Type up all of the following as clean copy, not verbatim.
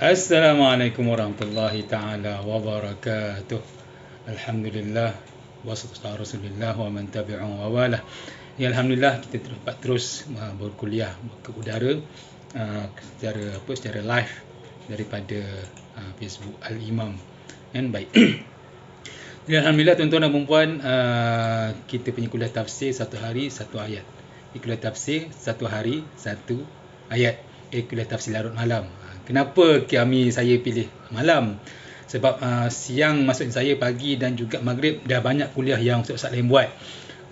Assalamualaikum warahmatullahi taala wabarakatuh. Alhamdulillah wassalatu ala Rasulillah wa man tabi'ahu wa walah. Ya, alhamdulillah kita dapat terus berkuliah ke udara secara live daripada Facebook Al-Imam. Kan baik. Ya, alhamdulillah tuan-tuan dan puan-puan, kita punya kuliah tafsir satu hari satu ayat. Kuliah tafsir satu hari satu ayat. Kuliah tafsir larut malam. Kenapa saya pilih malam? Sebab siang maksud saya pagi dan juga maghrib dah banyak kuliah yang ustaz lain buat.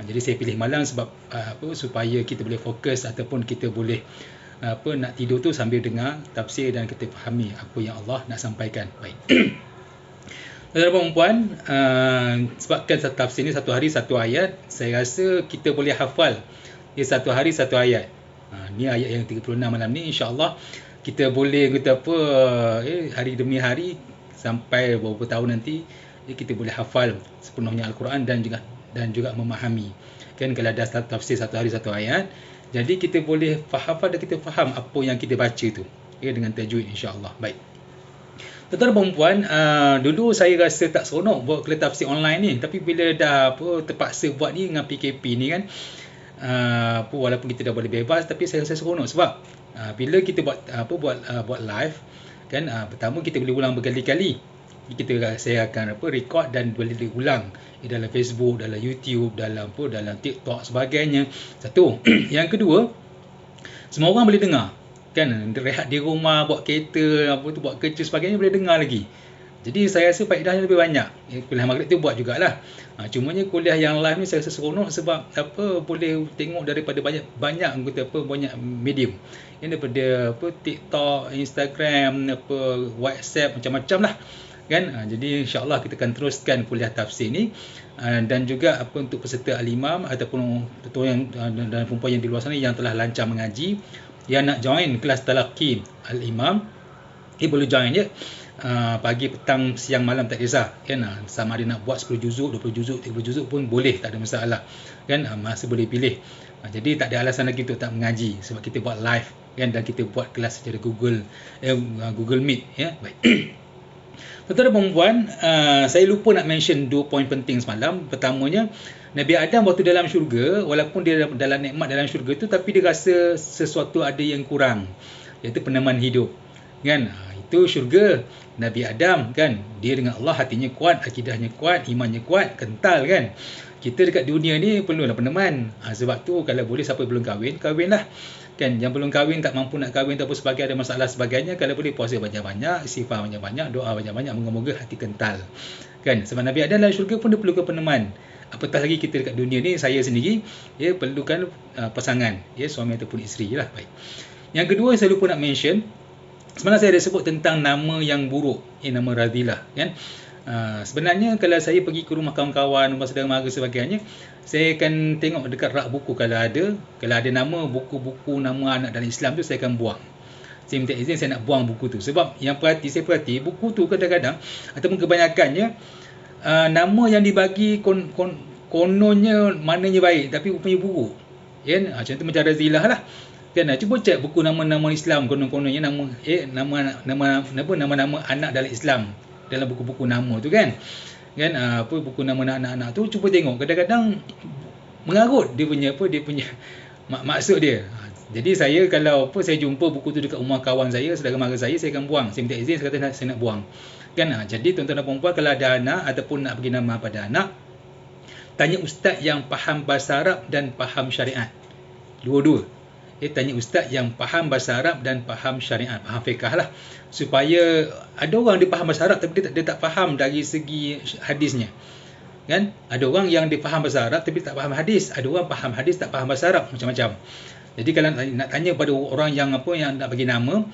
Jadi saya pilih malam sebab supaya kita boleh fokus ataupun kita boleh nak tidur tu sambil dengar tafsir dan kita fahami apa yang Allah nak sampaikan. Baik. Tuan-tuan dan puan, sebabkan tafsir ni satu hari satu ayat, saya rasa kita boleh hafal satu hari satu ayat. Ni ayat yang 36 malam ni, insya-Allah kita boleh kata hari demi hari sampai beberapa tahun nanti kita boleh hafal sepenuhnya Al-Quran dan juga memahami. Kan kalau ada tafsir satu hari satu ayat, jadi kita boleh hafal dan kita faham apa yang kita baca tu dengan tajwid, insya-Allah. Baik. Tuan-tuan dan puan-puan, dulu saya rasa tak seronok buat kuliah tafsir online ni, tapi bila dah terpaksa buat ni dengan PKP ni kan, walaupun kita dah boleh bebas, tapi saya rasa seronok sebab bila kita buat live kan, pertama kita boleh ulang berkali-kali. Saya akan record dan boleh diulang dalam Facebook, dalam YouTube, dalam TikTok sebagainya. Satu. Yang kedua, semua orang boleh dengar. Kan, rehat di rumah, buat kereta, buat kerja sebagainya boleh dengar lagi. Jadi saya rasa faedahnya lebih banyak. Kuliah maghrib tu buat jugalah. Cumanya kuliah yang live ni saya rasa seronok sebab boleh tengok daripada banyak medium. Daripada TikTok, Instagram, WhatsApp, macam-macam lah. Kan? Jadi insya-Allah kita akan teruskan kuliah tafsir ni, dan juga untuk peserta Al-Imam ataupun tuan dan perempuan yang di luar sana yang telah lancar mengaji, yang nak join kelas talaqi Al-Imam, boleh join je. Pagi, petang, siang, malam tak kisah kan, sama ada nak buat 10 juzuk, 20 juzuk, 30 juzuk pun boleh, tak ada masalah kan, masih boleh pilih. Jadi tak ada alasan lagi untuk tak mengaji sebab kita buat live kan, dan kita buat kelas secara Google Meet ya. Baik. Tuan-tuan dan puan-puan, saya lupa nak mention 2 poin penting semalam. Pertamanya, Nabi Adam waktu dalam syurga, walaupun dia dalam nikmat dalam syurga tu, tapi dia rasa sesuatu ada yang kurang, iaitu peneman hidup kan. Itu syurga Nabi Adam kan, dia dengan Allah hatinya kuat, akidahnya kuat, imannya kuat, kental kan. Kita dekat dunia ni perlulah peneman. Sebab tu kalau boleh siapa belum kahwinlah kan. Yang belum kahwin, tak mampu nak kahwin ataupun sebagainya, ada masalah sebagainya, kalau boleh puasa banyak-banyak, istighfar banyak-banyak, doa banyak-banyak, moga-moga hati kental kan. Sebab Nabi Adam dalam syurga pun dia perlukan peneman. Apatah lagi kita dekat dunia ni, saya sendiri perlukan pasangan, suami ataupun isteri lah. Baik. Yang kedua, saya lupa nak mention, semalam saya ada sebut tentang nama yang buruk, nama Radhilah kan. Sebenarnya kalau saya pergi ke rumah kawan-kawan, rumah saudara mara sebagainya, saya akan tengok dekat rak buku, kalau ada nama buku-buku nama anak dalam Islam tu, saya akan buang. Saya minta izin, saya nak buang buku tu. Sebab saya perhati buku tu kadang-kadang ataupun kebanyakannya, nama yang dibagi kononnya maknanya baik tapi rupanya buruk kan. Contoh macam Radhilah lah kan. Cuba cek buku nama-nama Islam, konon-kononnya nama-nama anak dalam Islam, dalam buku-buku nama tu kan. Buku nama anak-anak tu, cuba tengok, kadang-kadang mengarut dia punya maksud dia. Jadi saya kalau saya jumpa buku tu dekat rumah kawan saya, saudara mara saya akan buang. Saya minta izin, saya kata saya nak buang kan. Jadi tuan-tuan dan puan-puan, kalau ada anak ataupun nak bagi nama pada anak, tanya ustaz yang faham bahasa Arab dan faham syariat, dua-dua. Tanya ustaz yang faham bahasa Arab dan faham syariat, faham fiqh lah. Supaya ada orang dia faham bahasa Arab tapi dia tak faham dari segi hadisnya kan. Ada orang yang dia faham bahasa Arab tapi tak faham hadis. Ada orang faham hadis tak faham bahasa Arab, macam-macam. Jadi kalau nak tanya pada orang yang nak bagi nama,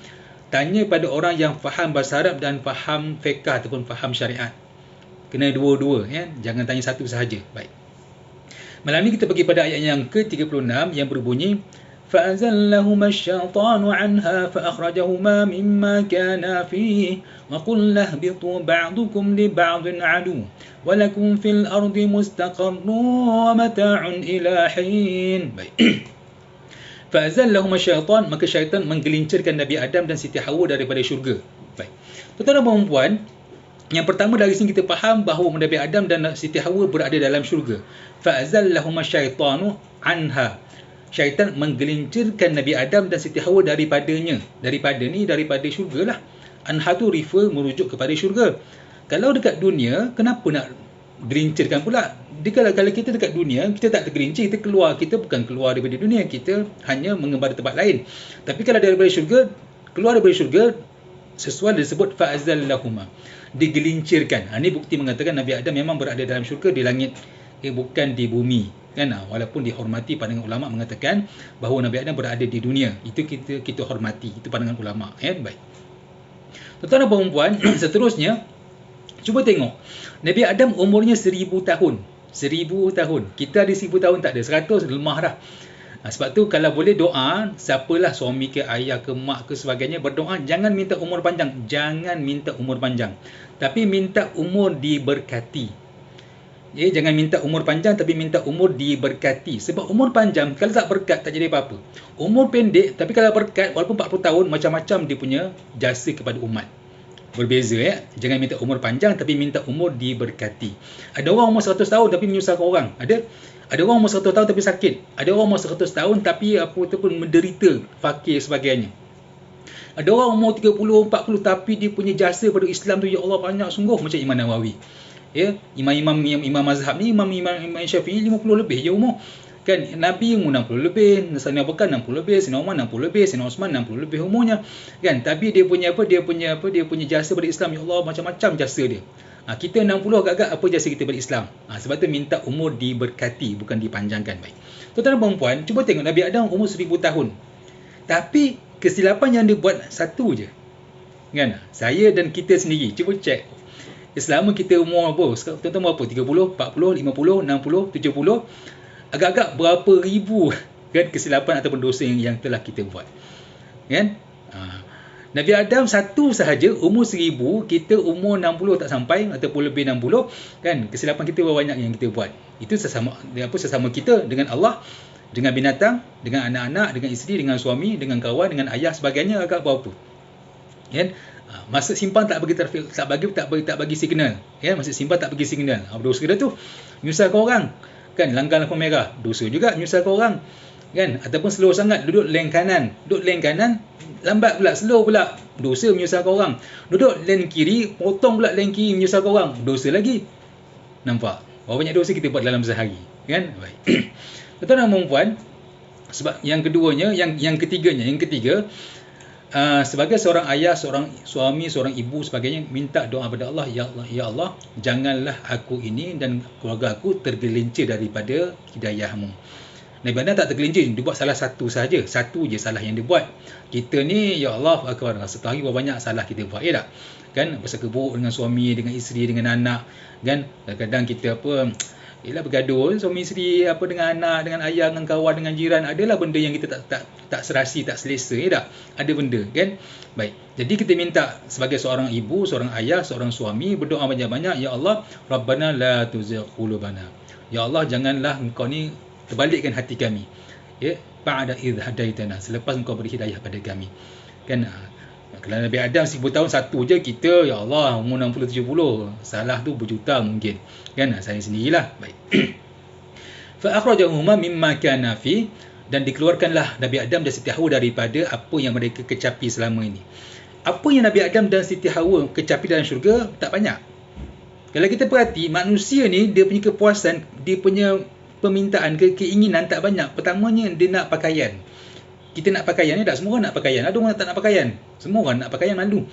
tanya pada orang yang faham bahasa Arab dan faham fiqh ataupun faham syariat. Kena dua-dua ya, jangan tanya satu sahaja. Baik. Malam ni kita pergi pada ayat yang ke-36 yang berbunyi, فَأَزَلَّهُمَا الشَّيْطَانُ عَنْهَا فَأَخْرَجَهُمَا مِمَّا كَانَا فِيهِ وَقُلْنَا اهْبِطُوا بَعْضُكُمْ لِبَعْضٍ عَدُوٌّ وَلَكُمْ فِي الْأَرْضِ مُسْتَقَرٌّ وَمَتَاعٌ إِلَى حِينٍ. Baik. فَأَزَلَّهُمَا الشَّيْطَانُ, maka syaitan menggelincirkan Nabi Adam dan Siti Hawa daripada syurga. Baik. Tuan-tuan dan puan-puan, yang pertama dari sini kita faham bahawa Nabi Adam dan Siti Hawa berada dalam syurga. Fa'azallahuma syaitanu anha. Syaitan menggelincirkan Nabi Adam dan Siti Hawa daripadanya. Daripada syurga lah. Anha tu merujuk kepada syurga. Kalau dekat dunia, kenapa nak gelincirkan pula? Kalau kita dekat dunia, kita tak tergelincir, kita bukan keluar daripada dunia, kita hanya mengembara tempat lain. Tapi kalau daripada syurga, keluar daripada syurga, sesuai disebut fa'azallahuma, digelincirkan. Ini bukti mengatakan Nabi Adam memang berada dalam syurga, di langit, bukan di bumi, kan? Walaupun dihormati, pandangan ulama mengatakan bahawa Nabi Adam berada di dunia. Itu kita hormati, itu pandangan ulama. Baik. Tuan-tuan dan puan-puan, seterusnya cuba tengok. Nabi Adam umurnya 1000 tahun. 1000 tahun. Kita ada 1000 tahun tak ada. 100 lemah dah. Sebab tu kalau boleh doa, siapalah suami ke ayah ke mak ke sebagainya, berdoa jangan minta umur panjang. Jangan minta umur panjang. Tapi minta umur diberkati. Jangan minta umur panjang tapi minta umur diberkati. Sebab umur panjang kalau tak berkat tak jadi apa-apa. Umur pendek tapi kalau berkat walaupun 40 tahun macam-macam dia punya jasa kepada umat. Berbeza Jangan minta umur panjang tapi minta umur diberkati. Ada orang umur 100 tahun tapi menyusahkan orang. Ada orang umur 100 tahun tapi sakit. Ada orang umur 100 tahun tapi apa tu pun menderita, fakir sebagainya. Ada orang umur 30, 40 tapi dia punya jasa pada Islam tu ya Allah banyak sungguh, macam Imam Nawawi. Imam mazhab ni, Imam Syafi'i 50 lebih je umur. Kan Nabi umur 60 lebih, Sayyidina Abu Bakar 60 lebih, Sayyidina Umar 60 lebih, Sayyidina Osman 60 lebih umurnya. Kan tapi dia punya jasa pada Islam ya Allah macam-macam jasa dia. Kita 60 agak-agak apa jasa kita pada Islam. Sebab tu minta umur diberkati, bukan dipanjangkan. Baik. Tuan-tuan dan puan-puan, cuba tengok Nabi Adam umur 1000 tahun. Tapi kesilapan yang dia buat satu je. Kan? Saya dan kita sendiri, cuba cek. Selama kita umur apa? Tuan-tuan umur apa? 30, 40, 50, 60, 70. Agak-agak berapa ribu kan kesilapan ataupun dosa yang telah kita buat. Kan? Nabi Adam satu sahaja umur 1000, kita umur 60 tak sampai ataupun lebih 60, kan kesilapan kita berapa banyak yang kita buat. Itu sesama kita dengan Allah, dengan binatang, dengan anak-anak, dengan isteri, dengan suami, dengan kawan, dengan ayah sebagainya agak berapa. Kan? Masa simpan tak bagi signal. Ya, masa simpan tak bagi signal. Dosa dah tu. Menyusahkan orang. Kan langgar lampu merah, dosa juga menyusahkan orang. Kan? Ataupun slow sangat, duduk lane kanan, lambat pula, slow pula, dosa menyusahkan orang. Duduk lane kiri, potong pula lane kiri, menyusahkan orang, dosa lagi. Nampak? Berapa banyak dosa kita buat dalam sehari. Kan? Baik. Tuan-tuan dan puan, sebab yang keduanya, yang ketiga, sebagai seorang ayah, seorang suami, seorang ibu sebagainya, minta doa kepada Allah, ya Allah, janganlah aku ini dan keluarga aku tergelincir daripada hidayahmu. Nabi Adam tak tergelincir, dia buat salah satu sahaja, satu je salah yang dia buat. Kita ni ya Allah akbar, setiap hari berapa banyak salah kita buat, ya tak? Kan bercakap buruk dengan suami, dengan isteri, dengan anak, kan kadang-kadang kita bergaduh suami isteri dengan anak, dengan ayah, dengan kawan, dengan jiran, adalah benda yang kita tak serasi, tak selesa, ya tak? Ada benda, kan? Baik. Jadi kita minta sebagai seorang ibu, seorang ayah, seorang suami berdoa banyak-banyak, ya Allah, Rabbana la tuzigh qulubana. Ya Allah, janganlah engkau ni terbalikkan hati kami. Ya, ba'da idh hadaitana, selepas engkau beri hidayah pada kami. Kan kalau Nabi Adam 1000 tahun satu je, kita ya Allah umur 60 70, salah tu berjuta mungkin. Kan saya sendirilah. Baik. Fa akhrajahuma mimma kana fi, dan dikeluarkanlah Nabi Adam dan Siti Hawa daripada apa yang mereka kecapi selama ini. Apa yang Nabi Adam dan Siti Hawa kecapi dalam syurga tak banyak. Kalau kita perhati, manusia ni dia punya kepuasan, dia punya permintaan, keinginan tak banyak. Pertamanya dia nak pakaian. Kita nak pakaian ni tak semua orang nak pakaian. Ada orang tak nak pakaian. Semua orang nak pakaian, malu.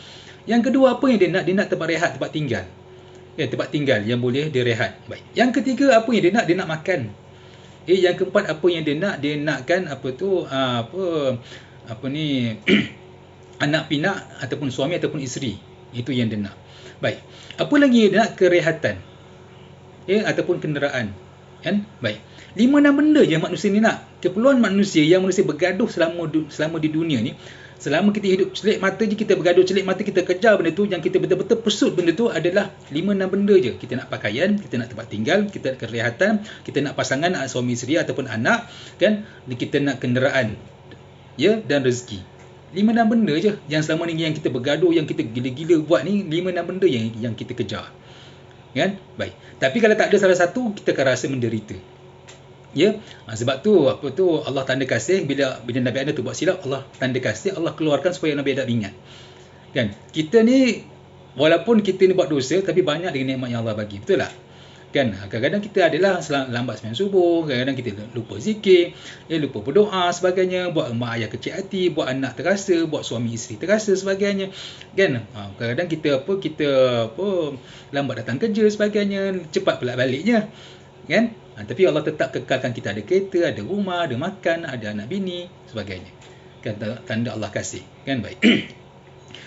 Yang kedua apa yang dia nak? Dia nak tempat rehat, tempat tinggal. Ya, tempat tinggal yang boleh dia rehat. Baik. Yang ketiga apa yang dia nak? Dia nak makan. Yang keempat apa yang dia nak? Dia nakkan anak pinak ataupun suami ataupun isteri. Itu yang dia nak. Baik. Apa lagi dia nak? Kerehatan. Ataupun kenderaan. Kan? Baik. 5-6 benda je manusia ni nak. Keperluan manusia yang manusia bergaduh selama di dunia ni, selama kita hidup celik mata je kita bergaduh, celik mata kita kejar benda tu, yang kita betul-betul pursuit benda tu adalah 5-6 benda je. Kita nak pakaian, kita nak tempat tinggal, kita nak kerehatan, kita nak pasangan, suami isteri ataupun anak, kan? Kita nak kenderaan, ya, dan rezeki. 5-6 benda je yang selama ni yang kita bergaduh, yang kita gila-gila buat ni, 5-6 benda yang kita kejar. Kan? Baik. Tapi kalau tak ada salah satu, kita akan rasa menderita. Ya, sebab tu Allah tanda kasih bila Nabi Adam tu buat silap, Allah tanda kasih, Allah keluarkan supaya Nabi Adam ingat. Kan? Kita ni walaupun kita ni buat dosa, tapi banyak dengan nikmat yang Allah bagi. Betul tak? Kan? Kadang-kadang kita adalah lambat sembahyang subuh, kadang-kadang kita lupa zikir, lupa berdoa sebagainya, buat mak ayah kecil hati, buat anak terasa, buat suami isteri terasa sebagainya. Kan? Kadang-kadang kita lambat datang kerja sebagainya, cepat pula baliknya. Kan? Tapi Allah tetap kekalkan kita ada kereta, ada rumah, ada makan, ada anak bini sebagainya. Kan? Tanda Allah kasih. Kan? Baik.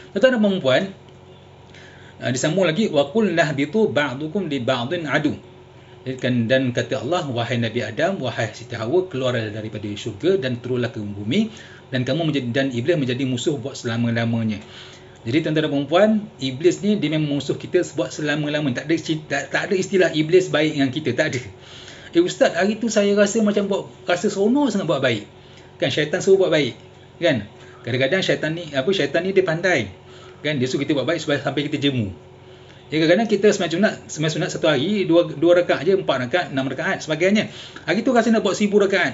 Tuan-tuan dan puan-puan, disambung lagi, wa qul nahbitu ba'dukum li ba'din adu. Dan kata Allah, wahai Nabi Adam, wahai Siti Hawa, keluarlah daripada syurga dan turunlah ke bumi, dan iblis menjadi musuh buat selama-lamanya. Jadi tuan-tuan dan puan-puan, iblis ni dia memang musuh kita buat selama-lamanya. Tak ada istilah iblis baik dengan kita, tak ada. Ustaz, hari tu saya rasa macam rasa seronok sangat buat baik. Kan, syaitan suruh buat baik. Kan? Kadang-kadang syaitan ni dia pandai. Kan, dia suruh kita buat baik sampai kita jemu. Ya, kadang-kadang kita sembahyang sunat satu hari 2 rakaat aja, 4 rakaat, 6 rakaat sebagainya. Hari tu rasa nak buat 1000 rakaat.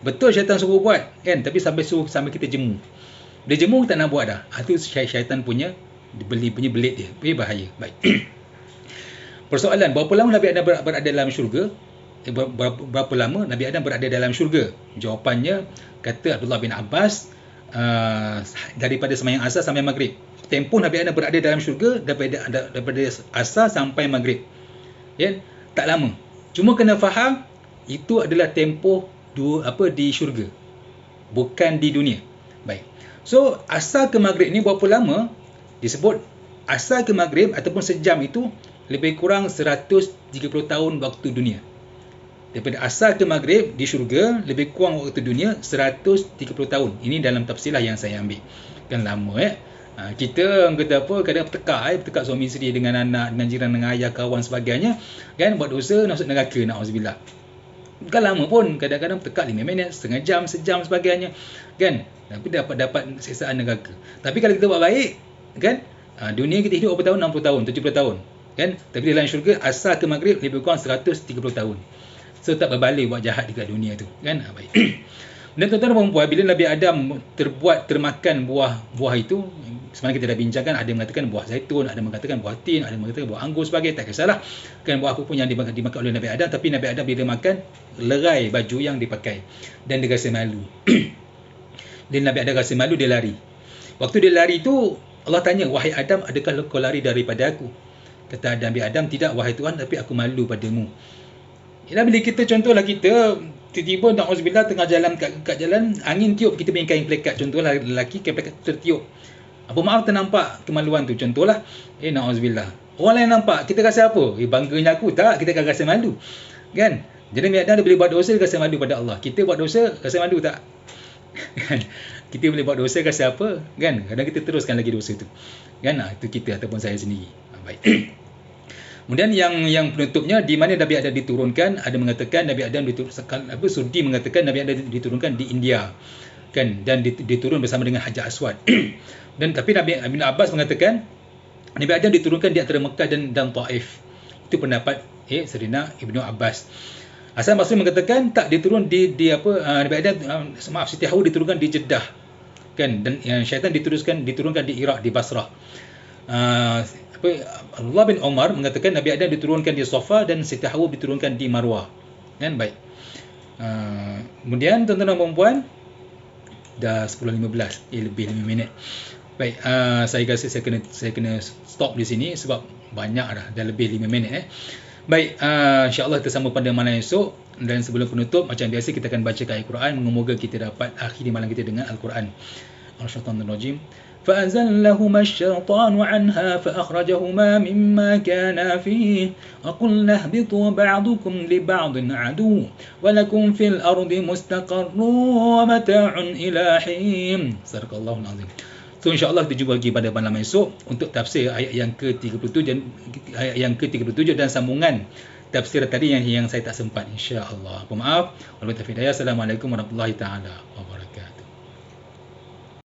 Betul syaitan suruh buat, kan? Tapi sampai kita jemu. Dia jemu tak nak buat dah. Itu syaitan punya belit dia. Ini bahaya. Baik. Persoalan, berapa lama Nabi Adam berada dalam syurga? Berapa lama Nabi Adam berada dalam syurga? Jawapannya, kata Abdullah bin Abbas, daripada sembahyang asar sampai maghrib. Tempoh Nabi Adam berada dalam syurga daripada asar sampai maghrib. Ya, tak lama. Cuma kena faham, itu adalah tempoh di syurga, bukan di dunia. Baik. So, asar ke maghrib ni berapa lama? Disebut asar ke maghrib ataupun sejam itu lebih kurang 130 tahun waktu dunia. Daripada asar ke maghrib di syurga, lebih kurang waktu dunia 130 tahun. Ini dalam tafsirlah yang saya ambil. Kan lama kita kata apa, kadang bertekak suami isteri dengan anak, dengan jiran, dengan ayah, kawan sebagainya. Kan, buat dosa, masuk neraka, na'udzubillah. Bukan lama pun, kadang-kadang bertekak 5 minit, setengah jam, sejam sebagainya. Kan, tapi dapat siksaan neraka. Tapi kalau kita buat baik, kan, dunia kita hidup berapa tahun? 60 tahun, 70 tahun. Kan, tapi dalam syurga asar ke maghrib lebih kurang 130 tahun. So, tak berbalik buat jahat dekat dunia tu. Kan? Baik. Dan tuan-tuan dan puan-puan, bila Nabi Adam termakan buah itu, sebenarnya kita dah bincangkan, ada yang mengatakan buah zaitun, ada yang mengatakan buah tin, ada yang mengatakan buah anggur sebagainya, tak kisahlah. Kan, buah apa pun yang dimakan oleh Nabi Adam, tapi Nabi Adam bila makan, lerai baju yang dipakai. Dan dia rasa malu. Dan Nabi Adam rasa malu, dia lari. Waktu dia lari tu, Allah tanya, wahai Adam, adakah kau lari daripada aku? Kata Nabi Adam, tidak wahai Tuhan, tapi aku malu padamu. Ialah bila kita, contohlah kita tiba-tiba na'udzubillah tengah jalan kat jalan, angin tiup kita punya kain pelekat, contohlah lelaki kain pelekat tertiup, apa maaf ternampak kemaluan tu, contohlah na'udzubillah orang lain nampak, kita rasa apa? Bangganya aku? Tak, kita akan rasa malu. Kan? Jadi Nabi Adam dia boleh buat dosa, dia rasa malu pada Allah. Kita buat dosa, rasa malu tak? Kan? Kita boleh buat dosa, rasa apa? Kan? Kadang kita teruskan lagi dosa tu. Kan? Itu kita ataupun saya sendiri. Baik. Kemudian yang penutupnya, di mana Nabi Adam diturunkan, ada mengatakan Nabi Adam diturunkan, Sudi mengatakan Nabi Adam diturunkan di India. Kan? Dan diturun bersama dengan Hajar Aswad. Dan tapi Nabi Ibn Abbas mengatakan Nabi Adam diturunkan di antara Mekah dan Taif. Itu pendapat Sayyidina Ibn Abbas. Hasan Basri mengatakan tak diturun Nabi Adam Siti Hawa diturunkan di Jeddah. Kan? Dan syaitan diturunkan di Iraq, di Basrah. Abdullah bin Umar mengatakan Nabi Adam diturunkan di Safa dan Siti Hawa diturunkan di Marwah. Kan? Baik. Kemudian tuan-tuan dan puan-puan, dah 10.15, lebih 5 minit. Baik, saya rasa saya kena stop di sini sebab banyak dah lebih 5 minit. Baik, insya-Allah kita sambung pada malam esok. Dan sebelum penutup, macam biasa kita akan bacakan Al-Quran. Moga kita dapat akhiri malam kita dengan Al-Quran. Al-Shaitanir-Rajim. فأزلهما الشيطان عنها فأخرجهما مما كانا فيه وقلنا اهبطوا بعضكم لبعض عدو ولكم في الأرض مستقر ومتاع إلى حين. صدق الله العظيم. So insya-Allah kita jumpa lagi pada malam esok untuk tafsir ayat yang ke-37 dan sambungan tafsir tadi yang saya tak sempat, insya-Allah. Maaf. Wabillahi taufiq. Assalamualaikum warahmatullahi taala wabarakatuh.